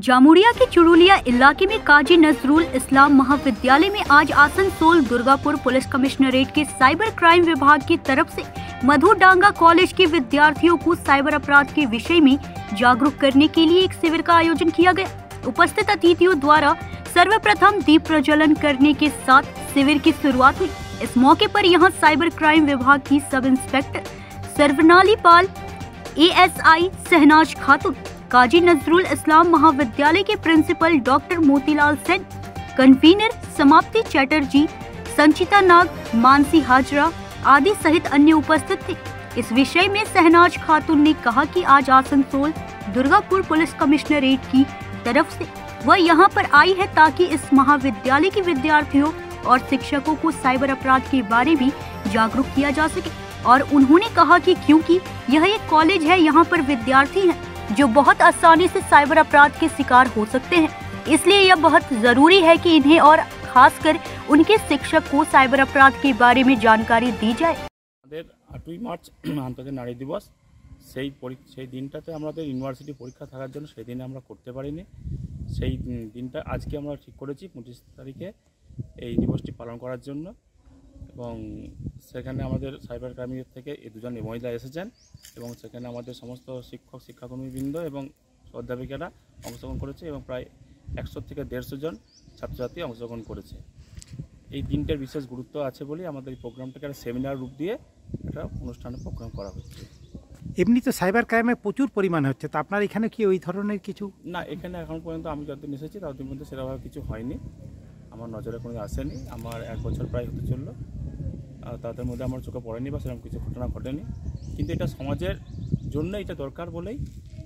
जामुड़िया के चुरुलिया इलाके में काजी नजरुल इस्लाम महाविद्यालय में आज आसनसोल दुर्गापुर पुलिस कमिश्नरेट के साइबर क्राइम विभाग की तरफ से मधु डांगा कॉलेज के विद्यार्थियों को साइबर अपराध के विषय में जागरूक करने के लिए एक शिविर का आयोजन किया गया। उपस्थित अतिथियों द्वारा सर्वप्रथम दीप प्रज्वलन करने के साथ शिविर की शुरुआत हुई। इस मौके पर यहां साइबर क्राइम विभाग की सब इंस्पेक्टर सर्वनाली पाल, ASI शहनाज खातून, काजी नजरुल इस्लाम महाविद्यालय के principal doctor Motilal Sen, convener Samapti Chatterjee, संचिता नाग, मानसी हाजरा आदि सहित अन्य उपस्थित थे। इस विषय में शहनाज खातून ने कहा कि आज आसनसोल दुर्गापुर पुलिस कमिश्नरेट की तरफ से वह यहां पर आई है ताकि इस महाविद्यालय के विद्यार्थियों और शिक्षकों को साइबर अपराध के बारे में जागरूक किया जा सके। और उन्होंने कहा कि क्योंकि यह एक कॉलेज है, यहाँ पर विद्यार्थी हैं जो बहुत आसानी से साइबर अपराध के शिकार हो सकते हैं, इसलिए यह बहुत जरूरी है कि इन्हें और खासकर उनके शिक्षक को साइबर अपराध के बारे में जानकारी दी जाए। 8 মার্চ আন্তর্জাতিক নারী দিবস, সেই দিনটাতে আমাদের ইউনিভার্সিটি পরীক্ষা থাকার জন্য সেই দিনে আমরা করতে পারিনি। সেই দিনটা আজকে আমরা ঠিক করেছি 25 তারিখে এই দিবসটি পালন করার জন্য, এবং সেখানে আমাদের সাইবার ক্রাইমের থেকে এই দুজন মহিলা এসেছেন এবং সেখানে আমাদের সমস্ত শিক্ষক শিক্ষাকর্মীবৃন্দ এবং অধ্যাপিকারা অংশগ্রহণ করেছে এবং প্রায় 100 থেকে 150 জন ছাত্রছাত্রী অংশগ্রহণ করেছে। এই দিনটার বিশেষ গুরুত্ব আছে বলে আমাদের এই প্রোগ্রামটাকে একটা সেমিনার রূপ দিয়ে একটা অনুষ্ঠানের প্রোগ্রাম করা হচ্ছে। এমনি তো সাইবার ক্রাইমে প্রচুর পরিমাণে হচ্ছে, তো আপনার এখানে কি ওই ধরনের কিছু? না, এখানে এখন পর্যন্ত আমি যতদিন এসেছি ততদিন পর্যন্ত সেরকমভাবে কিছু হয়নি, আমার নজরে কোনো আসেনি। আমার 1 বছর প্রায় হতে চললো, তাদের মধ্যে আমার চোখে পড়েনি বা সেরকম কিছু ঘটনা ঘটেনি। কিন্তু এটা সমাজের জন্য এটা দরকার বলেই,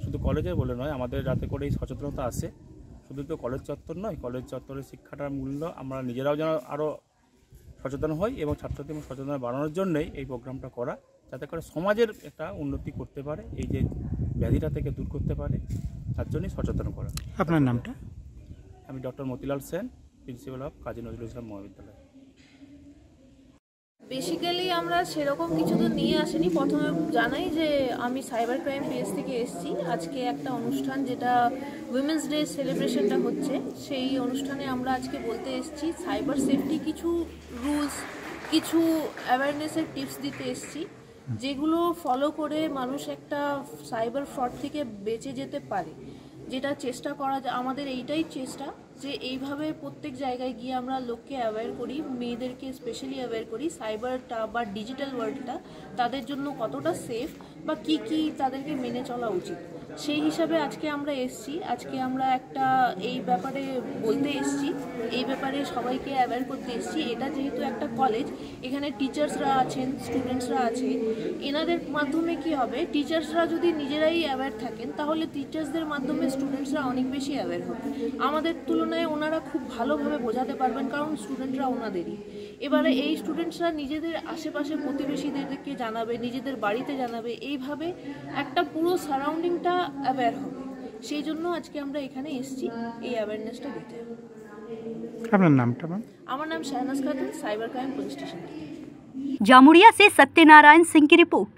শুধু কলেজের বলে নয়, আমাদের যাতে করে এই সচেতনতা আসে। শুধু তো কলেজ চত্বর নয়, কলেজ চত্বরের শিক্ষাটার মূল্য আমরা নিজেরাও যেন আরও সচেতন হই এবং ছাত্রছাত্রী সচেতনতা বাড়ানোর জন্যই এই প্রোগ্রামটা করা, যাতে করে সমাজের একটা উন্নতি করতে পারে, এই যে ব্যাধিটা থেকে দূর করতে পারে, তার জন্যই সচেতন করা। আপনার নামটা? আমি doctor Motilal Sen, principal of Kazi Nazrul Islam Mahavidyalaya. Basically আমরা সেরকম কিছু তো নিয়ে আসিনি। প্রথমে জানাই যে আমি সাইবার ক্রাইম পেজ থেকে এসেছি। আজকে একটা অনুষ্ঠান যেটা উইমেন্স ডে সেলিব্রেশনটা হচ্ছে, সেই অনুষ্ঠানে আমরা আজকে বলতে এসেছি সাইবার সেফটি কিছু রুলস, কিছু অ্যাওয়ারনেসের টিপস দিতে এসেছি, যেগুলো ফলো করে মানুষ একটা সাইবার ফ্রড থেকে বেঁচে যেতে পারে। যেটা চেষ্টা করা যায়, আমাদের এইটাই চেষ্টা যে এইভাবে প্রত্যেক জায়গায় গিয়ে আমরা লোককে অ্যাওয়্যার করি, মেয়েদেরকে স্পেশালি অ্যাওয়্যার করি সাইবারটা বা ডিজিটাল ওয়ার্ল্ডটা তাদের জন্য কতটা সেফ বা কি কি তাদেরকে মেনে চলা উচিত। সেই হিসাবে আজকে আমরা এসছি। আজকে আমরা একটা এই ব্যাপারে বলতে এসছি, এই ব্যাপারে সবাইকে অ্যাওয়্যার করতে এসছি। এটা যেহেতু একটা কলেজ, এখানে টিচার্সরা আছেন, স্টুডেন্টসরা আছে, এনাদের মাধ্যমে কি হবে, টিচার্সরা যদি নিজেরাই অ্যাওয়্যার থাকেন তাহলে টিচার্সদের মাধ্যমে স্টুডেন্টসরা অনেক বেশি অ্যাওয়্যার হবে। আমাদের তুলনায় ওনারা খুব ভালোভাবে বোঝাতে পারবেন, কারণ স্টুডেন্টরা ওনাদেরই। এবারে এই স্টুডেন্টসরা নিজেদের আশেপাশে প্রতিবেশীদেরকে জানাবে, নিজেদের বাড়িতে জানাবে, এইভাবে একটা পুরো সারাউন্ডিংটা অ্যাওয়্যার হবে। সেই জন্য আজকে আমরা এখানে এসেছি এই অ্যাওয়ারনেসটা দিতে। আপনার নামটা? আমার নাম Shahnaz Khatun, cyber crime police station. Jamuria से सत्यनारायण सिंह की रिपोर्ट।